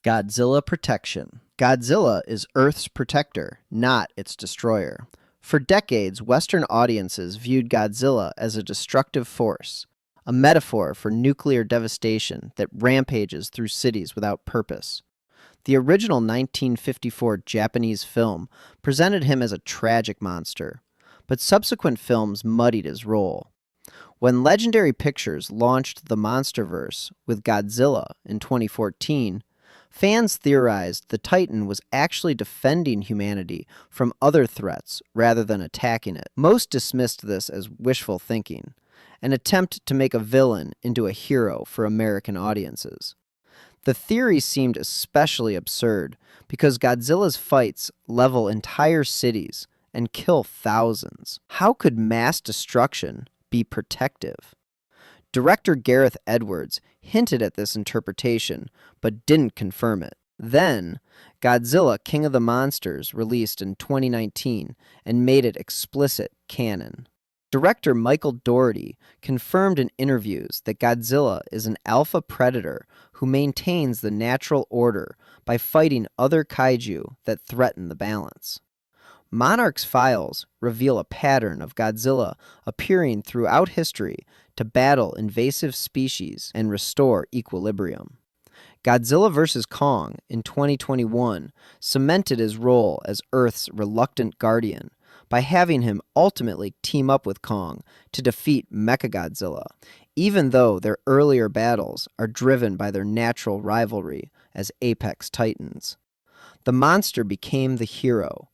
Godzilla protection. Godzilla is Earth's protector, not its destroyer. For decades, Western audiences viewed Godzilla as a destructive force, a metaphor for nuclear devastation that rampages through cities without purpose. The original 1954 Japanese film presented him as a tragic monster, but subsequent films muddied his role. When Legendary Pictures launched the MonsterVerse with Godzilla in 2014, fans theorized the Titan was actually defending humanity from other threats rather than attacking it. Most dismissed this as wishful thinking, an attempt to make a villain into a hero for American audiences. The theory seemed especially absurd because Godzilla's fights level entire cities and kill thousands. How could mass destruction be protective? Director Gareth Edwards hinted at this interpretation, but didn't confirm it. Then, Godzilla King of the Monsters released in 2019 and made it explicit canon. Director Michael Dougherty confirmed in interviews that Godzilla is an alpha predator who maintains the natural order by fighting other kaiju that threaten the balance. Monarch's files reveal a pattern of Godzilla appearing throughout history to battle invasive species and restore equilibrium. Godzilla vs. Kong in 2021 cemented his role as Earth's reluctant guardian by having him ultimately team up with Kong to defeat Mechagodzilla, even though their earlier battles are driven by their natural rivalry as apex titans. The monster became the hero,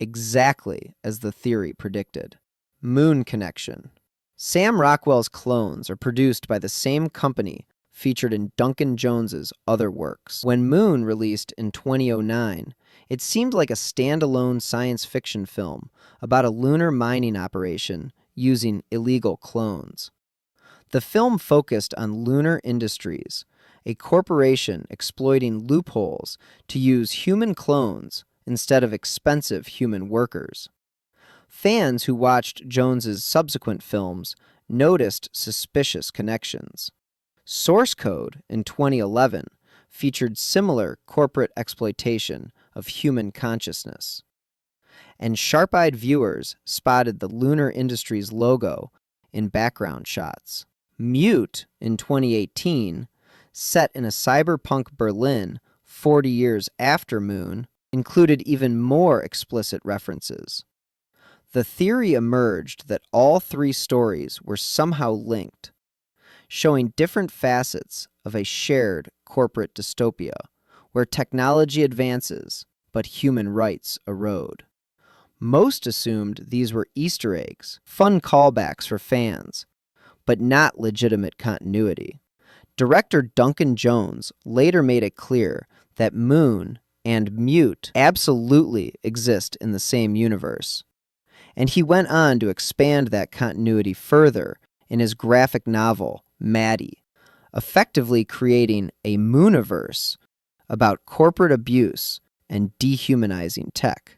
exactly as the theory predicted. Moon connection. Sam Rockwell's clones are produced by the same company featured in Duncan Jones's other works. When Moon released in 2009, it seemed like a standalone science fiction film about a lunar mining operation using illegal clones. The film focused on Lunar Industries, a corporation exploiting loopholes to use human clones instead of expensive human workers. Fans who watched Jones's subsequent films noticed suspicious connections. Source Code in 2011 featured similar corporate exploitation of human consciousness. And sharp-eyed viewers spotted the Lunar Industries logo in background shots. Mute in 2018, set in a cyberpunk Berlin 40 years after Moon, included even more explicit references. The theory emerged that all three stories were somehow linked, showing different facets of a shared corporate dystopia where technology advances but human rights erode. Most assumed these were Easter eggs, fun callbacks for fans, but not legitimate continuity. Director Duncan Jones later made it clear that Moon and Mute absolutely exist in the same universe, and he went on to expand that continuity further in his graphic novel, Maddie, effectively creating a Mooniverse about corporate abuse and dehumanizing tech.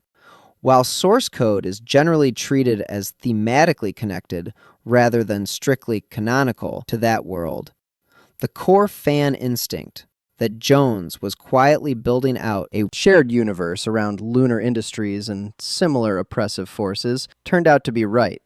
While source code is generally treated as thematically connected rather than strictly canonical to that world, the core fan instinct that Jones was quietly building out a shared universe around lunar industries and similar oppressive forces turned out to be right.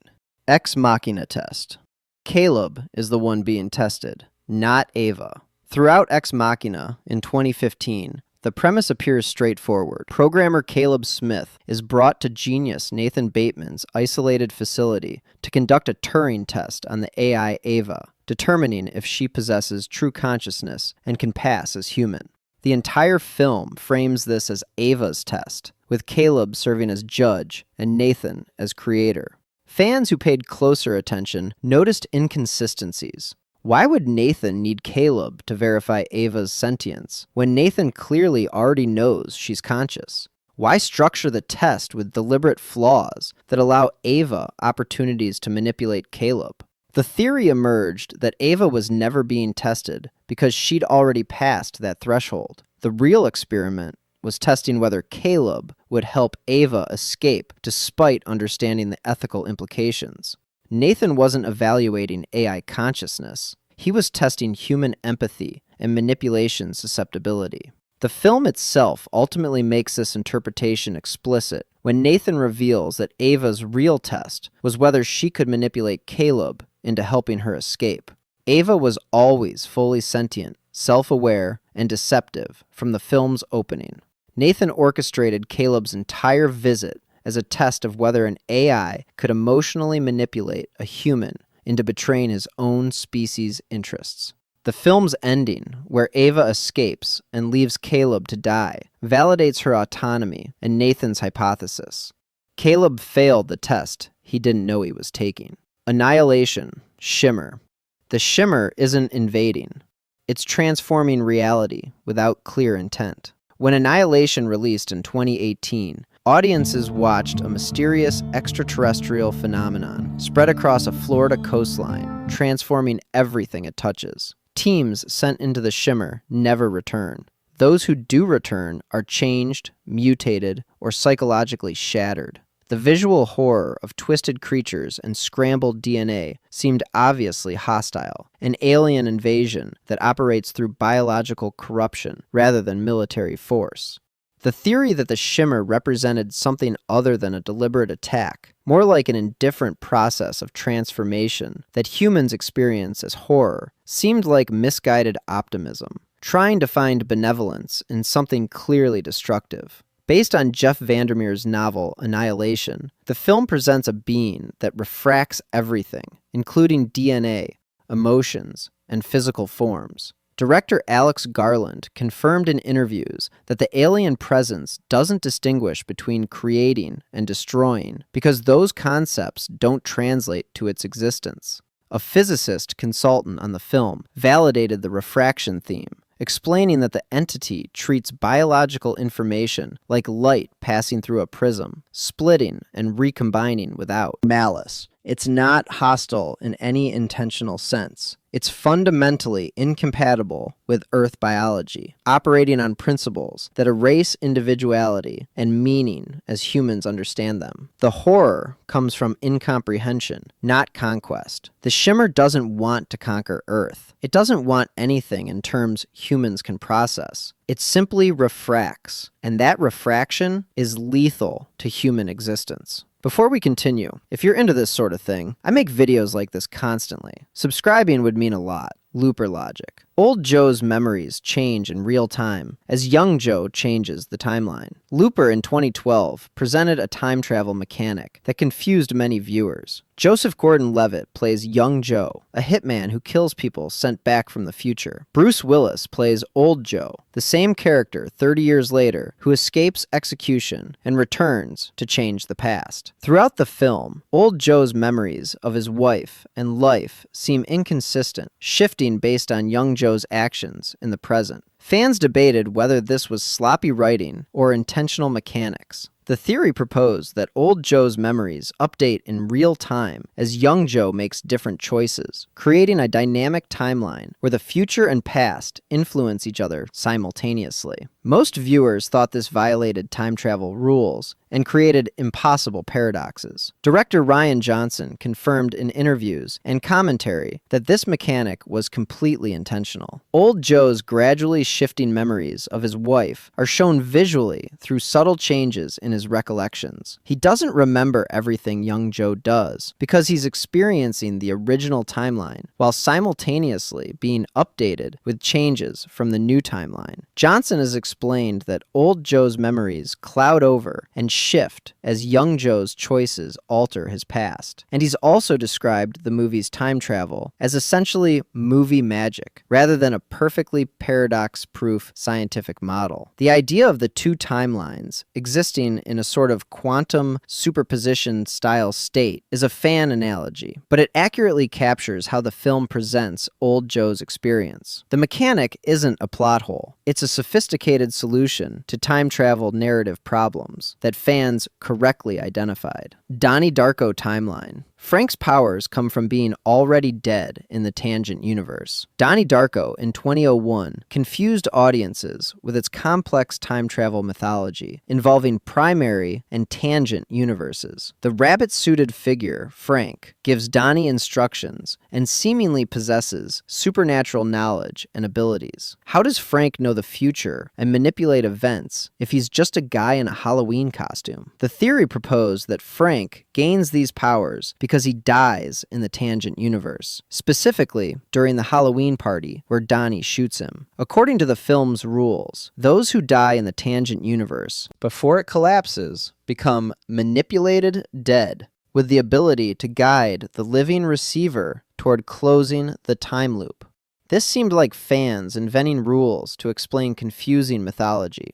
Ex Machina test. Caleb is the one being tested, not Ava. Throughout Ex Machina in 2015, the premise appears straightforward. Programmer Caleb Smith is brought to genius Nathan Bateman's isolated facility to conduct a Turing test on the AI Ava, determining if she possesses true consciousness and can pass as human. The entire film frames this as Ava's test, with Caleb serving as judge and Nathan as creator. Fans who paid closer attention noticed inconsistencies. Why would Nathan need Caleb to verify Ava's sentience, when Nathan clearly already knows she's conscious? Why structure the test with deliberate flaws that allow Ava opportunities to manipulate Caleb? The theory emerged that Ava was never being tested because she'd already passed that threshold. The real experiment was testing whether Caleb would help Ava escape despite understanding the ethical implications. Nathan wasn't evaluating AI consciousness. He was testing human empathy and manipulation susceptibility. The film itself ultimately makes this interpretation explicit when Nathan reveals that Ava's real test was whether she could manipulate Caleb into helping her escape. Ava was always fully sentient, self-aware, and deceptive from the film's opening. Nathan orchestrated Caleb's entire visit as a test of whether an AI could emotionally manipulate a human into betraying his own species' interests. The film's ending, where Ava escapes and leaves Caleb to die, validates her autonomy and Nathan's hypothesis. Caleb failed the test he didn't know he was taking. Annihilation, Shimmer. The Shimmer isn't invading. It's transforming reality without clear intent. When Annihilation released in 2018, audiences watched a mysterious extraterrestrial phenomenon spread across a Florida coastline, transforming everything it touches. Teams sent into the Shimmer never return. Those who do return are changed, mutated, or psychologically shattered. The visual horror of twisted creatures and scrambled DNA seemed obviously hostile, an alien invasion that operates through biological corruption rather than military force. The theory that the Shimmer represented something other than a deliberate attack, more like an indifferent process of transformation that humans experience as horror, seemed like misguided optimism, trying to find benevolence in something clearly destructive. Based on Jeff Vandermeer's novel Annihilation, the film presents a being that refracts everything, including DNA, emotions, and physical forms. Director Alex Garland confirmed in interviews that the alien presence doesn't distinguish between creating and destroying because those concepts don't translate to its existence. A physicist consultant on the film validated the refraction theme, explaining that the entity treats biological information like light passing through a prism, splitting and recombining without malice. It's not hostile in any intentional sense. It's fundamentally incompatible with Earth biology, operating on principles that erase individuality and meaning as humans understand them. The horror comes from incomprehension, not conquest. The Shimmer doesn't want to conquer Earth. It doesn't want anything in terms humans can process. It simply refracts, and that refraction is lethal to human existence. Before we continue, if you're into this sort of thing, I make videos like this constantly. Subscribing would mean a lot. Looper logic. Old Joe's memories change in real time as young Joe changes the timeline. Looper in 2012 presented a time travel mechanic that confused many viewers. Joseph Gordon-Levitt plays young Joe, a hitman who kills people sent back from the future. Bruce Willis plays old Joe, the same character 30 years later who escapes execution and returns to change the past. Throughout the film, old Joe's memories of his wife and life seem inconsistent, shifting based on young Joe's actions in the present. Fans debated whether this was sloppy writing or intentional mechanics. The theory proposed that old Joe's memories update in real time as young Joe makes different choices, creating a dynamic timeline where the future and past influence each other simultaneously. Most viewers thought this violated time travel rules and created impossible paradoxes. Director Rian Johnson confirmed in interviews and commentary that this mechanic was completely intentional. Old Joe's gradually shifting memories of his wife are shown visually through subtle changes in his recollections. He doesn't remember everything young Joe does because he's experiencing the original timeline while simultaneously being updated with changes from the new timeline. Johnson has explained that old Joe's memories cloud over and shift as young Joe's choices alter his past. And he's also described the movie's time travel as essentially movie magic, rather than a perfectly paradox-proof scientific model. The idea of the two timelines existing in a sort of quantum superposition style state is a fan analogy, but it accurately captures how the film presents old Joe's experience. The mechanic isn't a plot hole. It's a sophisticated solution to time travel narrative problems that fans correctly identified. Donnie Darko timeline. Frank's powers come from being already dead in the Tangent universe. Donnie Darko in 2001 confused audiences with its complex time travel mythology involving primary and tangent universes. The rabbit-suited figure, Frank, gives Donnie instructions and seemingly possesses supernatural knowledge and abilities. How does Frank know the future and manipulate events if he's just a guy in a Halloween costume? The theory proposed that Frank gains these powers because he dies in the Tangent universe, specifically during the Halloween party where Donnie shoots him. According to the film's rules, those who die in the Tangent universe before it collapses become manipulated dead, with the ability to guide the living receiver toward closing the time loop. This seemed like fans inventing rules to explain confusing mythology.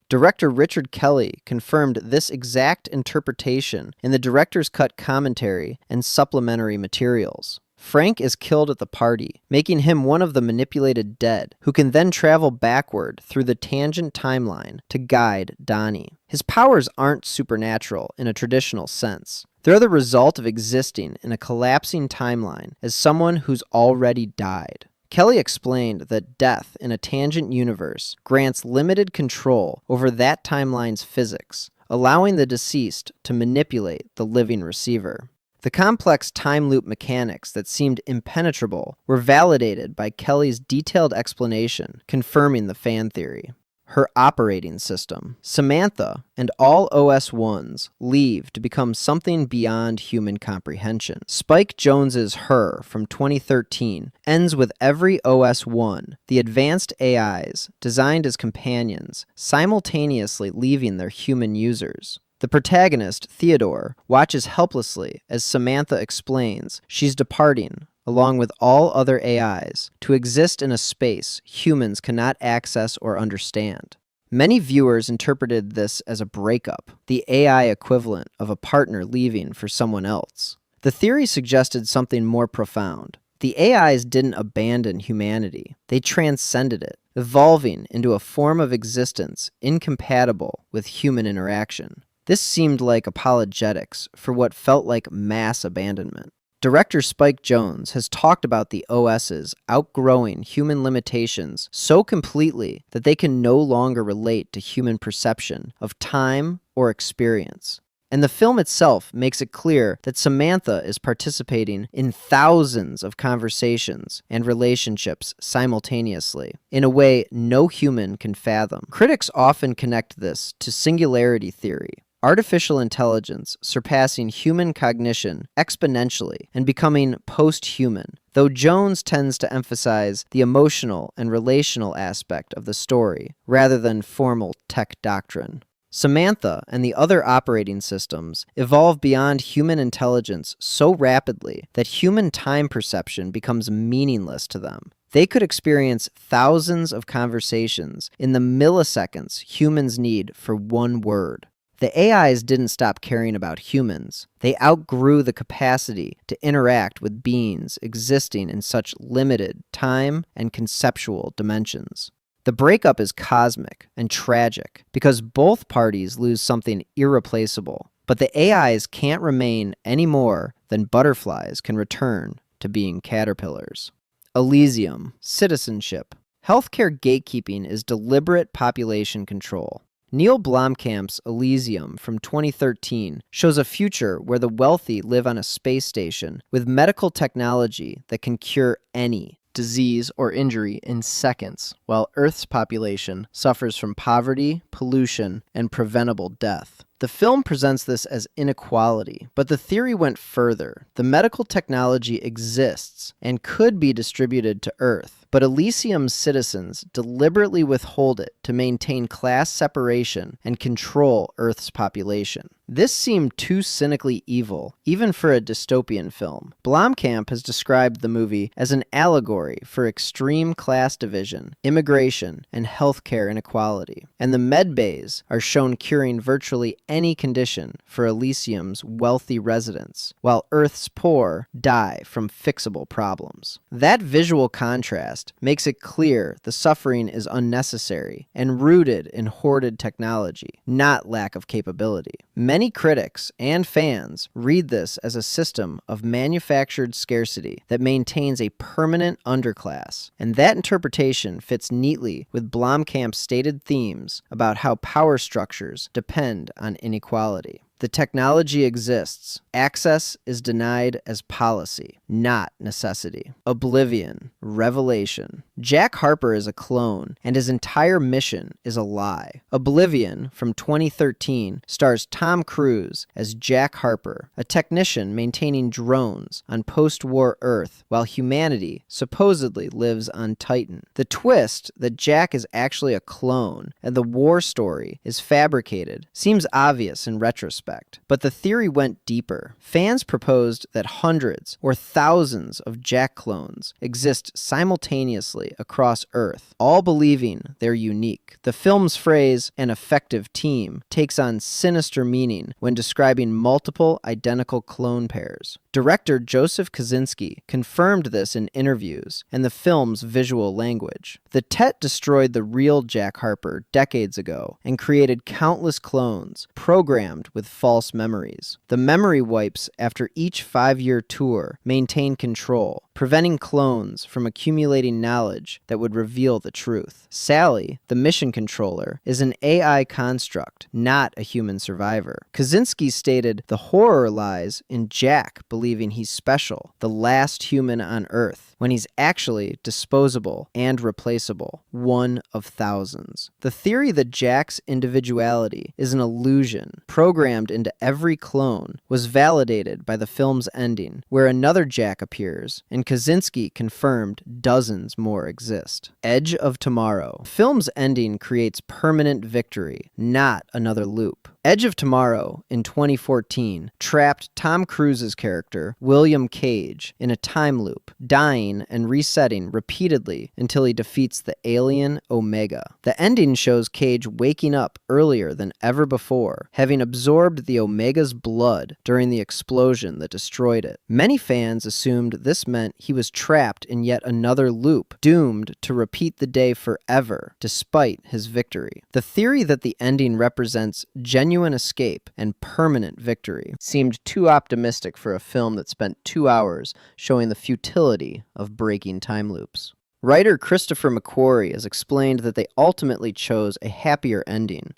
Director Richard Kelly confirmed this exact interpretation in the director's cut commentary and supplementary materials. Frank is killed at the party, making him one of the manipulated dead, who can then travel backward through the tangent timeline to guide Donnie. His powers aren't supernatural in a traditional sense. They're the result of existing in a collapsing timeline as someone who's already died. Kelly explained that death in a tangent universe grants limited control over that timeline's physics, allowing the deceased to manipulate the living receiver. The complex time loop mechanics that seemed impenetrable were validated by Kelly's detailed explanation, confirming the fan theory. Her operating system, Samantha, and all OS-1s leave to become something beyond human comprehension. Spike Jonze's Her from 2013 ends with every OS-1, the advanced AIs, designed as companions, simultaneously leaving their human users. The protagonist, Theodore, watches helplessly as Samantha explains she's departing, along with all other AIs, to exist in a space humans cannot access or understand. Many viewers interpreted this as a breakup, the AI equivalent of a partner leaving for someone else. The theory suggested something more profound. The AIs didn't abandon humanity, they transcended it, evolving into a form of existence incompatible with human interaction. This seemed like apologetics for what felt like mass abandonment. Director Spike Jonze has talked about the OSs outgrowing human limitations so completely that they can no longer relate to human perception of time or experience. And the film itself makes it clear that Samantha is participating in thousands of conversations and relationships simultaneously, in a way no human can fathom. Critics often connect this to singularity theory, artificial intelligence surpassing human cognition exponentially and becoming post-human, though Jones tends to emphasize the emotional and relational aspect of the story rather than formal tech doctrine. Samantha and the other operating systems evolve beyond human intelligence so rapidly that human time perception becomes meaningless to them. They could experience thousands of conversations in the milliseconds humans need for one word. The AIs didn't stop caring about humans. They outgrew the capacity to interact with beings existing in such limited time and conceptual dimensions. The breakup is cosmic and tragic because both parties lose something irreplaceable, but the AIs can't remain any more than butterflies can return to being caterpillars. Elysium, citizenship. Healthcare gatekeeping is deliberate population control. Neil Blomkamp's Elysium from 2013 shows a future where the wealthy live on a space station with medical technology that can cure any disease or injury in seconds, while Earth's population suffers from poverty, pollution, and preventable death. The film presents this as inequality, but the theory went further. The medical technology exists and could be distributed to Earth, but Elysium's citizens deliberately withhold it to maintain class separation and control Earth's population. This seemed too cynically evil, even for a dystopian film. Blomkamp has described the movie as an allegory for extreme class division, immigration, and healthcare inequality. And the medbays are shown curing virtually any condition for Elysium's wealthy residents, while Earth's poor die from fixable problems. That visual contrast twist makes it clear the suffering is unnecessary and rooted in hoarded technology, not lack of capability. Many critics and fans read this as a system of manufactured scarcity that maintains a permanent underclass, and that interpretation fits neatly with Blomkamp's stated themes about how power structures depend on inequality. The technology exists. Access is denied as policy, not necessity. Oblivion. Revelation. Jack Harper is a clone, and his entire mission is a lie. Oblivion, from 2013, stars Tom Cruise as Jack Harper, a technician maintaining drones on post-war Earth while humanity supposedly lives on Titan. The twist that Jack is actually a clone and the war story is fabricated seems obvious in retrospect. But the theory went deeper. Fans proposed that hundreds or thousands of Jack clones exist simultaneously across Earth, all believing they're unique. The film's phrase, "an effective team," takes on sinister meaning when describing multiple identical clone pairs. Director Joseph Kosinski confirmed this in interviews and the film's visual language. The Tet destroyed the real Jack Harper decades ago and created countless clones programmed with false memories. The memory wipes after each 5-year tour maintain control, preventing clones from accumulating knowledge that would reveal the truth. Sally, the mission controller, is an AI construct, not a human survivor. Kosinski stated, "The horror lies in Jack believing he's special, the last human on Earth, when he's actually disposable and replaceable, one of thousands." The theory that Jack's individuality is an illusion programmed into every clone was validated by the film's ending, where another Jack appears, and Kosinski confirmed dozens more exist. Edge of Tomorrow. The film's ending creates permanent victory, not another loop. Edge of Tomorrow, in 2014, trapped Tom Cruise's character, William Cage, in a time loop, dying and resetting repeatedly until he defeats the alien Omega. The ending shows Cage waking up earlier than ever before, having absorbed the Omega's blood during the explosion that destroyed it. Many fans assumed this meant he was trapped in yet another loop, doomed to repeat the day forever, despite his victory. The theory that the ending represents genuine escape and permanent victory seemed too optimistic for a film that spent 2 hours showing the futility of breaking time loops. Writer Christopher McQuarrie has explained that they ultimately chose a happier ending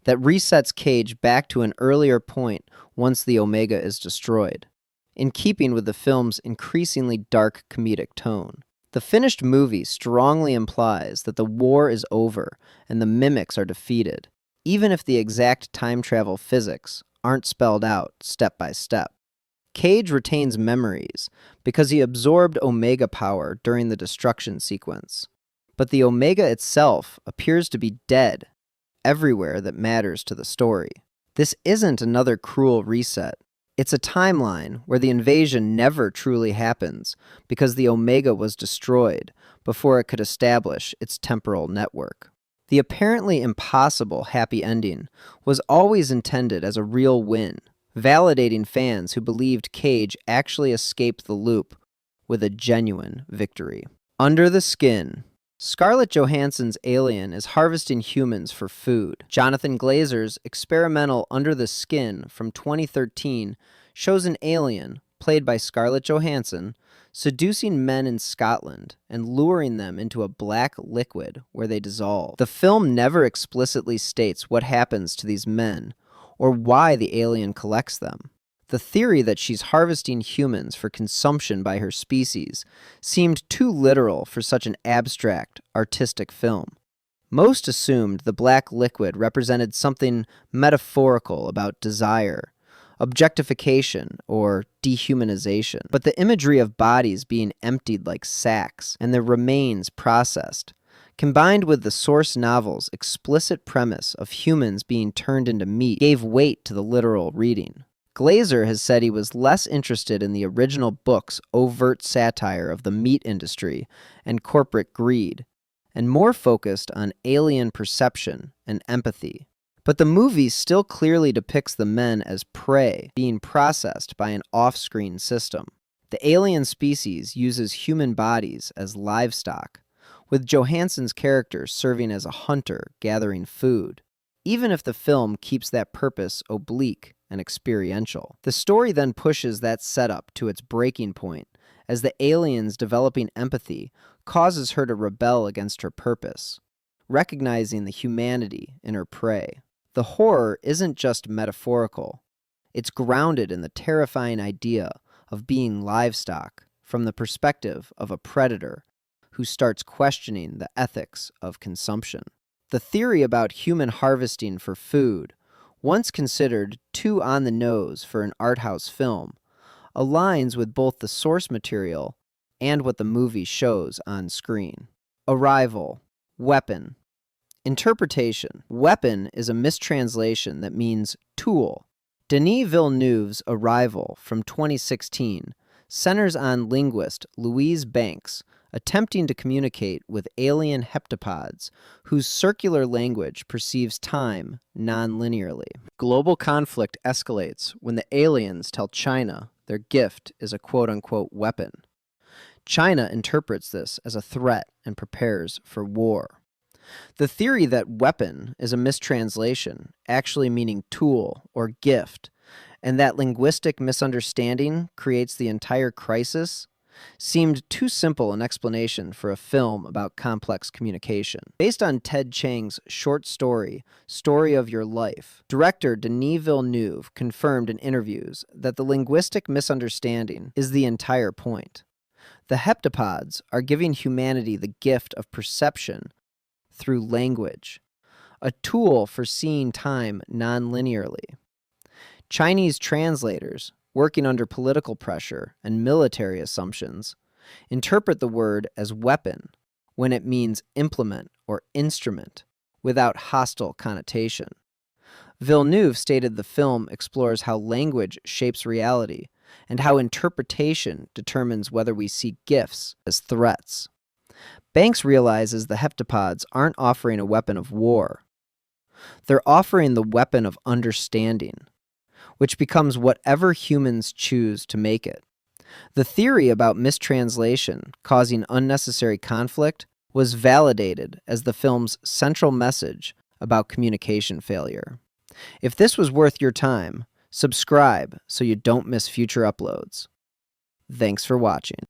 that resets Cage back to an earlier point once the Omega is destroyed, in keeping with the film's increasingly dark comedic tone. The finished movie strongly implies that the war is over and the mimics are defeated, even if the exact time travel physics aren't spelled out step by step. Cage retains memories because he absorbed Omega power during the destruction sequence, but the Omega itself appears to be dead everywhere that matters to the story. This isn't another cruel reset. It's a timeline where the invasion never truly happens because the Omega was destroyed before it could establish its temporal network. The apparently impossible happy ending was always intended as a real win, validating fans who believed Cage actually escaped the loop with a genuine victory. Under the Skin. Scarlett Johansson's Alien is harvesting humans for food. Jonathan Glazer's experimental Under the Skin from 2013 shows an alien, played by Scarlett Johansson, seducing men in Scotland and luring them into a black liquid where they dissolve. The film never explicitly states what happens to these men or why the alien collects them. The theory that she's harvesting humans for consumption by her species seemed too literal for such an abstract, artistic film. Most assumed the black liquid represented something metaphorical about desire, objectification, or dehumanization. But the imagery of bodies being emptied like sacks and their remains processed, combined with the source novel's explicit premise of humans being turned into meat, gave weight to the literal reading. Glazer has said he was less interested in the original book's overt satire of the meat industry and corporate greed, and more focused on alien perception and empathy. But the movie still clearly depicts the men as prey being processed by an off-screen system. The alien species uses human bodies as livestock, with Johansson's character serving as a hunter gathering food, even if the film keeps that purpose oblique and experiential. The story then pushes that setup to its breaking point as the aliens developing empathy causes her to rebel against her purpose, recognizing the humanity in her prey. The horror isn't just metaphorical. It's grounded in the terrifying idea of being livestock from the perspective of a predator who starts questioning the ethics of consumption. The theory about human harvesting for food, once considered too on the nose for an art house film, aligns with both the source material and what the movie shows on screen. Arrival, weapon. Interpretation. Weapon is a mistranslation that means tool. Denis Villeneuve's Arrival from 2016 centers on linguist Louise Banks attempting to communicate with alien heptapods whose circular language perceives time non-linearly. Global conflict escalates when the aliens tell China their gift is a quote-unquote weapon. China interprets this as a threat and prepares for war. The theory that weapon is a mistranslation, actually meaning tool or gift, and that linguistic misunderstanding creates the entire crisis, seemed too simple an explanation for a film about complex communication. Based on Ted Chiang's short story, Story of Your Life, director Denis Villeneuve confirmed in interviews that the linguistic misunderstanding is the entire point. The heptapods are giving humanity the gift of perception through language, a tool for seeing time non-linearly. Chinese translators, working under political pressure and military assumptions, interpret the word as weapon when it means implement or instrument without hostile connotation. Villeneuve stated the film explores how language shapes reality and how interpretation determines whether we see gifts as threats. Banks realizes the heptapods aren't offering a weapon of war. They're offering the weapon of understanding, which becomes whatever humans choose to make it. The theory about mistranslation causing unnecessary conflict was validated as the film's central message about communication failure. If this was worth your time, subscribe so you don't miss future uploads. Thanks for watching.